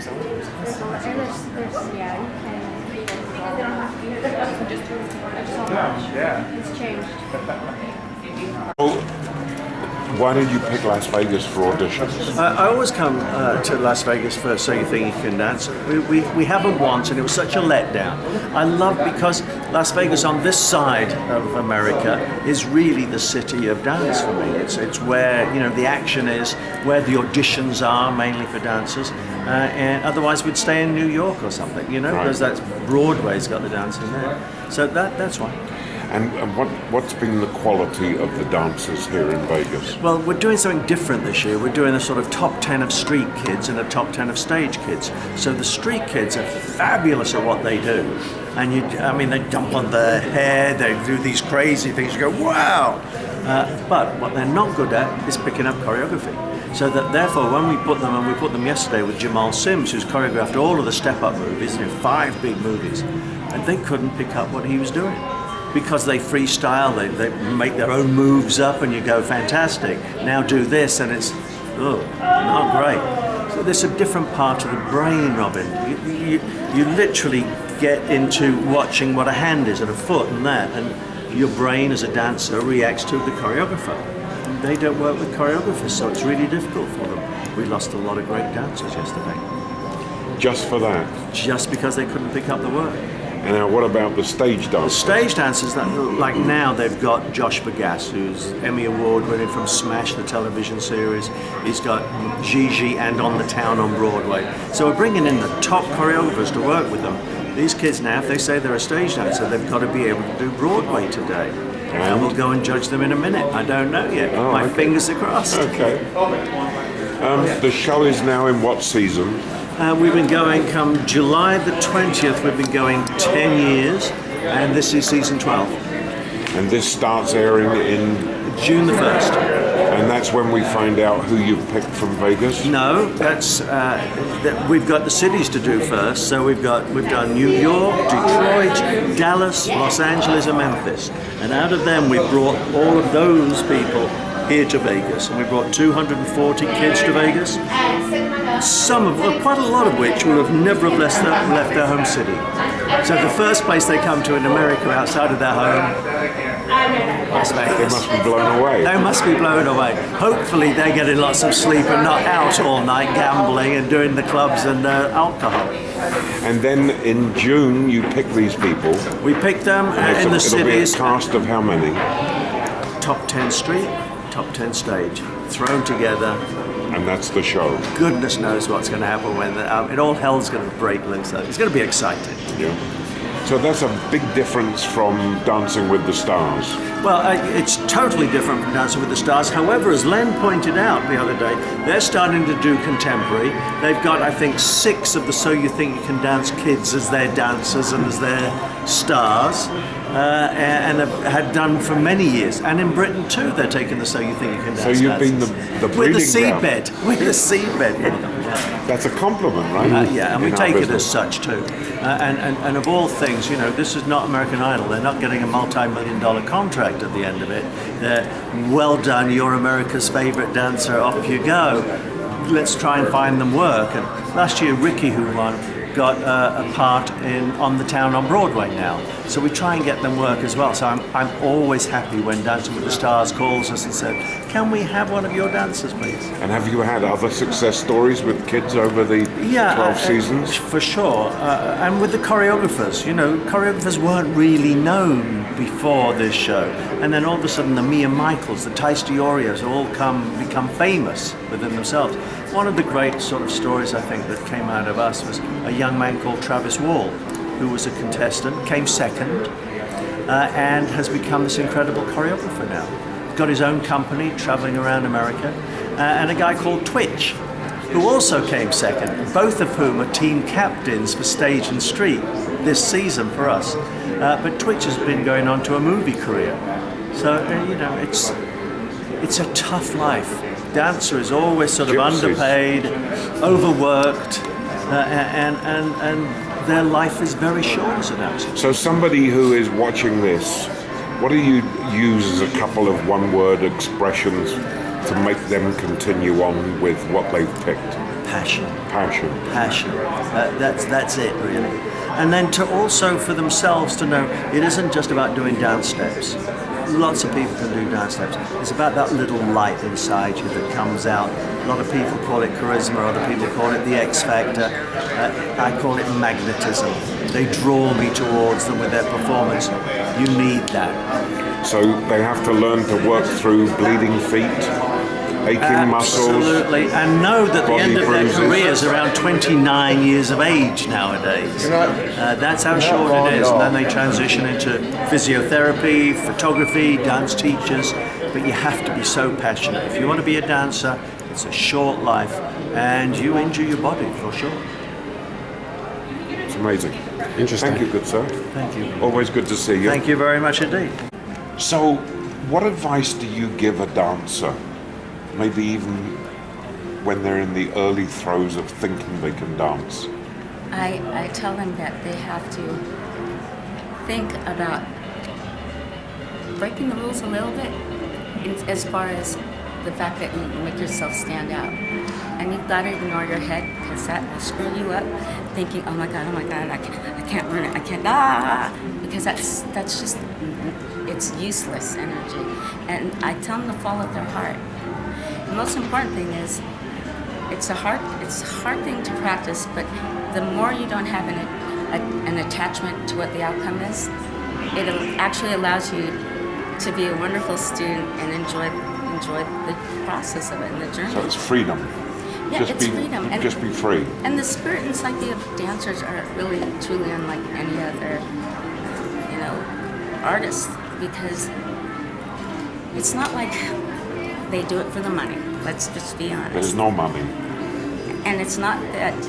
Yeah, you can. It's changed. Well, why did you pick Las Vegas for auditions? I always come to Las Vegas for So You Think You Can Dance. We haven't once, and it was such a letdown. I love because Las Vegas on this side of America is really the city of dance for me. It's where the action is, where the auditions are mainly for dancers, and otherwise we'd stay in New York or something, because that's Broadway's got the dancing there. So that's why. And what's been the quality of the dancers here in Vegas? Well, we're doing something different this year. We're doing a sort of top 10 of street kids and a top 10 of stage kids. So the street kids are fabulous at what they do. And they jump on their hair, they do these crazy things, you go, wow! But what they're not good at is picking up choreography. So that therefore when we put them yesterday with Jamal Sims, who's choreographed all of the step-up movies, 5 big movies, and they couldn't pick up what he was doing. Because they freestyle, they make their own moves up, and you go, fantastic. Now do this, and it's, not great. So there's a different part of the brain, Robin. You literally get into watching what a hand is and a foot and that, and your brain as a dancer reacts to the choreographer. They don't work with choreographers, so it's really difficult for them. We lost a lot of great dancers yesterday. Just for that? Just because they couldn't pick up the work. And now what about the stage dancers? The stage dancers, like now they've got Josh Bagas, who's Emmy Award winning from Smash, the television series. He's got Gigi and On the Town on Broadway. So we're bringing in the top choreographers to work with them. These kids now, if they say they're a stage dancer, they've got to be able to do Broadway today. And we'll go and judge them in a minute. I don't know yet. My fingers are crossed. Okay. The show is now in what season? We've been going, come July the 20th, we've been going 10 years, and this is season 12. And this starts airing in June the 1st. And that's when we find out who you've picked from Vegas? No, we've got the cities to do first. So we've done New York, Detroit, Dallas, Los Angeles, and Memphis. And out of them, we brought all of those people here to Vegas, and we brought 240 kids to Vegas. Quite a lot of which will have never have left their home city. So the first place they come to in America outside of their home, Las Vegas. They must be blown away. They must be blown away. Hopefully they're getting lots of sleep and not out all night gambling and doing the clubs and alcohol. And then in June you pick these people. We pick them in the cities. It'll be a cast of how many? Top 10 street, top 10 stage, thrown together. And that's the show. Goodness knows what's going to happen when all hell's going to break loose. It's going to be exciting. Yeah. So that's a big difference from Dancing with the Stars. Well, it's totally different from Dancing with the Stars. However, as Len pointed out the other day, they're starting to do contemporary. They've got, I think, 6 of the So You Think You Can Dance kids as their dancers and as their stars. And have had done for many years. And in Britain too, they're taking the So You Think You Can Dance. So you've been the breeding ground. We're the seabed. That's a compliment, right? Yeah, and we take it as such too. And of all things, this is not American Idol. They're not getting a multi-million-dollar contract at the end of it. Well done, you're America's favorite dancer, off you go. Let's try and find them work. And last year, Ricky, who won, got a part in On the Town on Broadway now. So we try and get them work as well. So I'm always happy when Dancing with the Stars calls us and said, can we have one of your dancers, please? And have you had other success stories with kids over the 12 seasons? For sure. And with the choreographers, choreographers weren't really known before this show. And then all of a sudden the Mia Michaels, the Thais Diorios all become famous within themselves. One of the great sort of stories I think that came out of us was a young man called Travis Wall, who was a contestant, came second, and has become this incredible choreographer now. Got his own company, traveling around America, and a guy called Twitch, who also came second, both of whom are team captains for stage and street this season for us. But Twitch has been going on to a movie career. So, it's a tough life. Dancer is always sort of underpaid, overworked, and their life is very short as a dancer. So somebody who is watching this, what do you use as a couple of one-word expressions to make them continue on with what they've picked? passion. Passion. That's it really. And then to also for themselves to know it isn't just about doing dance steps. Lots of people can do dance steps. It's about that little light inside you that comes out. A lot of people call it charisma, other people call it the X factor. I call it magnetism. They draw me towards them with their performance. You need that. So they have to learn to work through bleeding feet, aching muscles. Absolutely, and know that the body end of their bruises. career is around 29 years of age nowadays. That's how short it is, and then they transition into physiotherapy, photography, dance teachers, but you have to be so passionate. If you want to be a dancer, it's a short life, and you injure your body for sure. It's amazing. Interesting. Thank you, good sir. Thank you. Always good to see you. Thank you very much indeed. So, what advice do you give a dancer, maybe even when they're in the early throes of thinking they can dance? I tell them that they have to think about breaking the rules a little bit as far as the fact that you make yourself stand out. And you've got to ignore your head because that will screw you up thinking, oh my God, I can't learn it, I can't, because that's just, it's useless energy. And I tell them to follow their heart. The most important thing is, it's a hard thing to practice, but the more you don't have an attachment to what the outcome is, it actually allows you to be a wonderful student and enjoy the process of it and the journey. So it's freedom. Yeah, it's freedom. And just be free. And the spirit and psyche of dancers are really, truly unlike any other, artist, because it's not like they do it for the money. Let's just be honest. There's no money. And it's not that,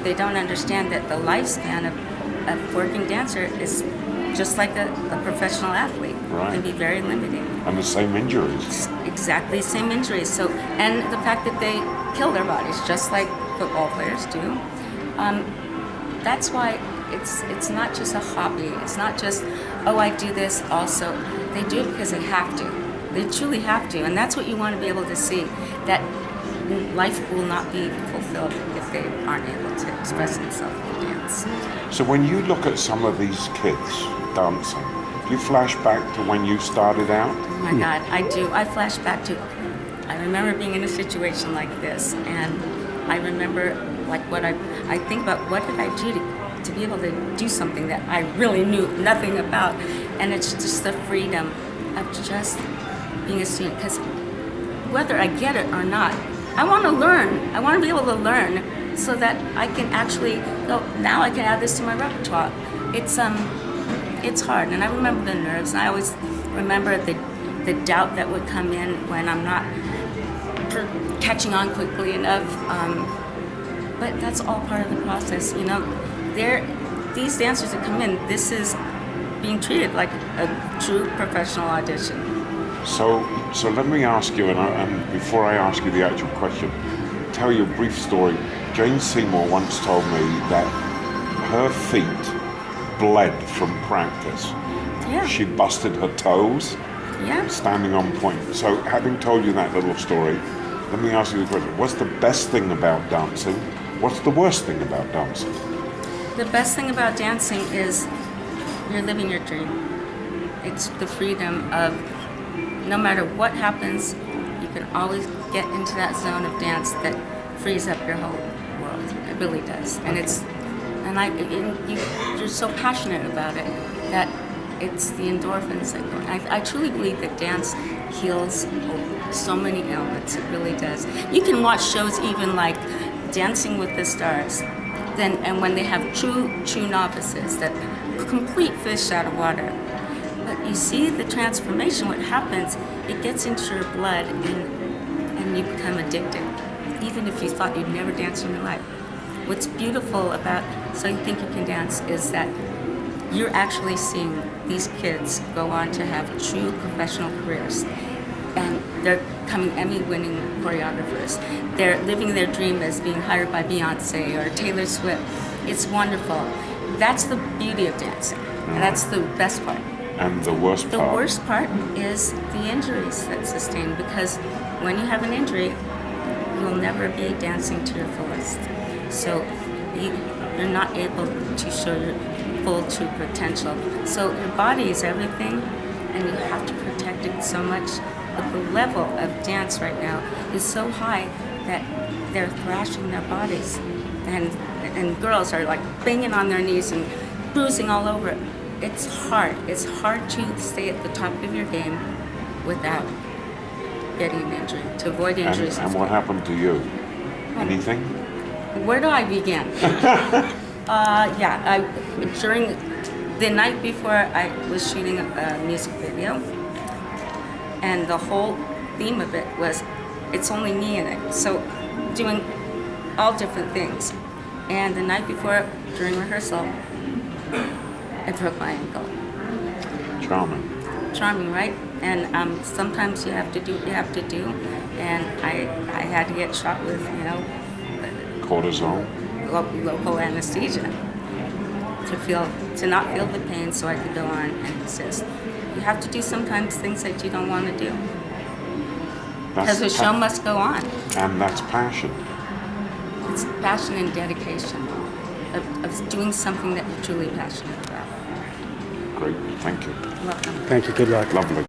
they don't understand that the lifespan of a working dancer is just like a professional athlete. Right. It can be very limiting. And the same injuries. Exactly the same injuries. So, and the fact that they kill their bodies just like football players do. That's why it's not just a hobby. It's not just, oh, I do this also. They do it because they have to. They truly have to. And that's what you want to be able to see, that life will not be fulfilled if they aren't able to express themselves in dance. So when you look at some of these kids dancing, do you flash back to when you started out? Oh my God, I do. I flash back to, I remember being in a situation like this, and I remember what I think about what did I do to be able to do something that I really knew nothing about. And it's just the freedom of just being a student, because whether I get it or not, I want to learn. I want to be able to learn so that I can actually go, now I can add this to my repertoire. It's hard, and I remember the nerves, and I always remember the doubt that would come in when I'm not catching on quickly enough. But that's all part of the process, these dancers that come in, this is being treated like a true professional audition. So let me ask you, and before I ask you the actual question, tell you a brief story. Jane Seymour once told me that her feet bled from practice. Yeah. She busted her toes Yeah. standing on point. So having told you that little story, let me ask you the question. What's the best thing about dancing? What's the worst thing about dancing? The best thing about dancing is you're living your dream. It's the freedom of, no matter what happens, you can always get into that zone of dance that frees up your whole world. It really does. And you're so passionate about it that it's the endorphins that go. I truly believe that dance heals so many ailments. It really does. You can watch shows even like Dancing with the Stars, and when they have true novices, that complete fish out of water. But you see the transformation, what happens, it gets into your blood and you become addicted, even if you thought you'd never dance in your life. What's beautiful about So You Think You Can Dance is that you're actually seeing these kids go on to have true professional careers. And they're becoming Emmy-winning choreographers. They're living their dream as being hired by Beyonce or Taylor Swift. It's wonderful. That's the beauty of dancing. And that's the best part. And the worst The part? worst part is the injuries that sustain, because when you have an injury, you will never be dancing to your fullest. So you're not able to show your full true potential. So your body is everything, and you have to protect it so much. But the level of dance right now is so high that they're thrashing their bodies, and girls are like banging on their knees and bruising all over. It's hard. It's hard to stay at the top of your game without getting an injury, to avoid injuries. And what happened to you? Anything? Where do I begin? During the night before, I was shooting a music video, and the whole theme of it was, it's only me in it. So doing all different things. And the night before, during rehearsal, I broke my ankle. Charming, right? And sometimes you have to do what you have to do. And I had to get shot with, Cortisone? local anesthesia to not feel the pain, so I could go on and assist. You have to do sometimes things that you don't want to do, because the show must go on. And that's passion. It's passion and dedication of doing something that you're truly passionate about. Great, thank you. Welcome. Thank you. Good luck. Lovely.